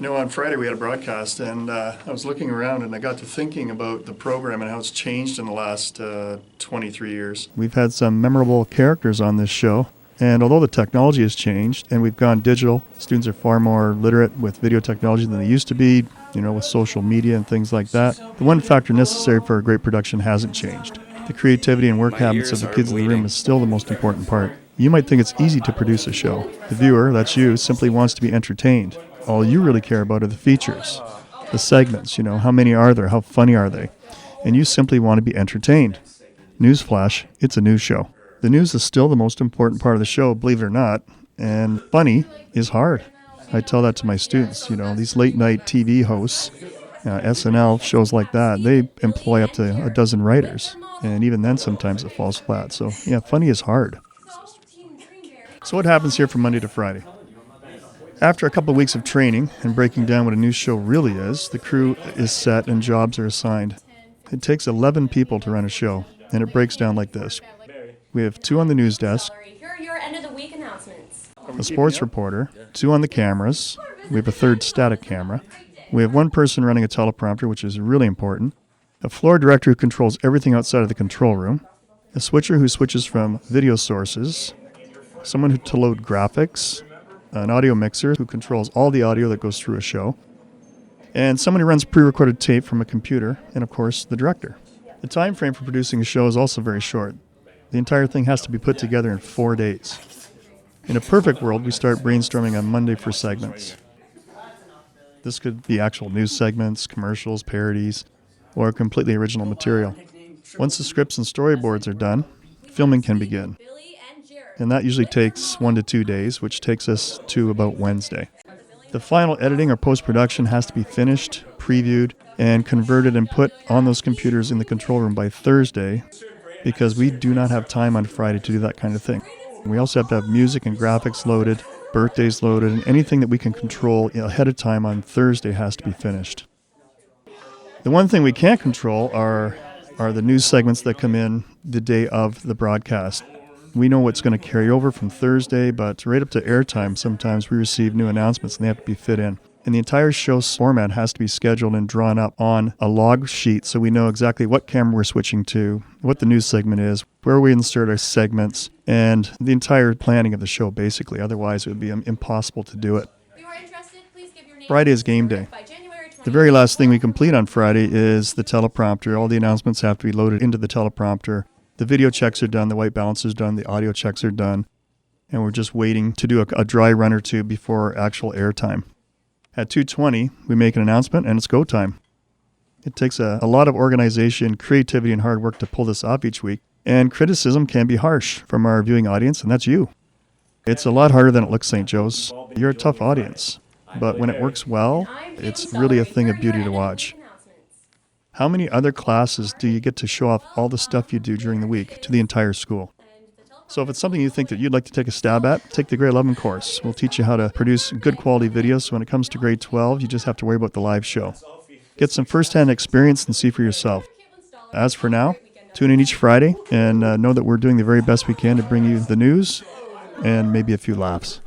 You know, on Friday we had a broadcast, and I was looking around and I got to thinking about the program and how it's changed in the last 23 years. We've had some memorable characters on this show, and although the technology has changed and we've gone digital, students are far more literate with video technology than they used to be, you know, with social media and things like that. The one factor necessary for a great production hasn't changed. The creativity and work habits of the kids in the room is still the most important part. You might think it's easy to produce a show. The viewer, that's you, simply wants to be entertained. All you really care about are the features, the segments, you know, how many are there, how funny are they? And you simply want to be entertained. Newsflash, it's a news show. The news is still the most important part of the show, believe it or not, and funny is hard. I tell that to my students, you know, these late night TV hosts, SNL, shows like that, they employ up to a dozen writers, and even then sometimes it falls flat. So yeah, funny is hard. So what happens here from Monday to Friday? After a couple of weeks of training and breaking down what a news show really is, the crew is set and jobs are assigned. It takes 11 people to run a show, and it breaks down like this. We have 2 on the news desk, Here are your end of the week announcements. a sports reporter, 2 on the cameras, we have a 3rd static camera, we have 1 person running a teleprompter, which is really important, a floor director who controls everything outside of the control room, a switcher who switches from video sources, someone to load graphics, an audio mixer who controls all the audio that goes through a show, and someone who runs pre-recorded tape from a computer, and of course, the director. The time frame for producing a show is also very short. The entire thing has to be put together in 4 days. In a perfect world, we start brainstorming on Monday for segments. This could be actual news segments, commercials, parodies, or completely original material. Once the scripts and storyboards are done, filming can begin. And that usually takes 1 to 2 days, which takes us to about Wednesday. The final editing or post-production has to be finished, previewed, and converted and put on those computers in the control room by Thursday, because we do not have time on Friday to do that kind of thing. We also have to have music and graphics loaded, birthdays loaded, and anything that we can control ahead of time on Thursday has to be finished. The one thing we can't control are the news segments that come in the day of the broadcast. We know what's going to carry over from Thursday, but right up to airtime, sometimes we receive new announcements and they have to be fit in. And the entire show's format has to be scheduled and drawn up on a log sheet so we know exactly what camera we're switching to, what the news segment is, where we insert our segments, and the entire planning of the show, basically. Otherwise, it would be impossible to do it. Friday is game day. The very last thing we complete on Friday is the teleprompter. All the announcements have to be loaded into the teleprompter. The video checks are done, the white balance is done, the audio checks are done, and we're just waiting to do a dry run or 2 before actual airtime. At 2:20, we make an announcement, and it's go time. It takes a lot of organization, creativity, and hard work to pull this off each week, and criticism can be harsh from our viewing audience, and that's you. It's a lot harder than it looks, St. Joe's. You're a tough audience, but when it works well, it's really a thing of beauty to watch. How many other classes do you get to show off all the stuff you do during the week to the entire school? So if it's something you think that you'd like to take a stab at, take the grade 11 course. We'll teach you how to produce good quality videos, so when it comes to grade 12, you just have to worry about the live show. Get some first-hand experience and see for yourself. As for now, tune in each Friday and know that we're doing the very best we can to bring you the news and maybe a few laughs.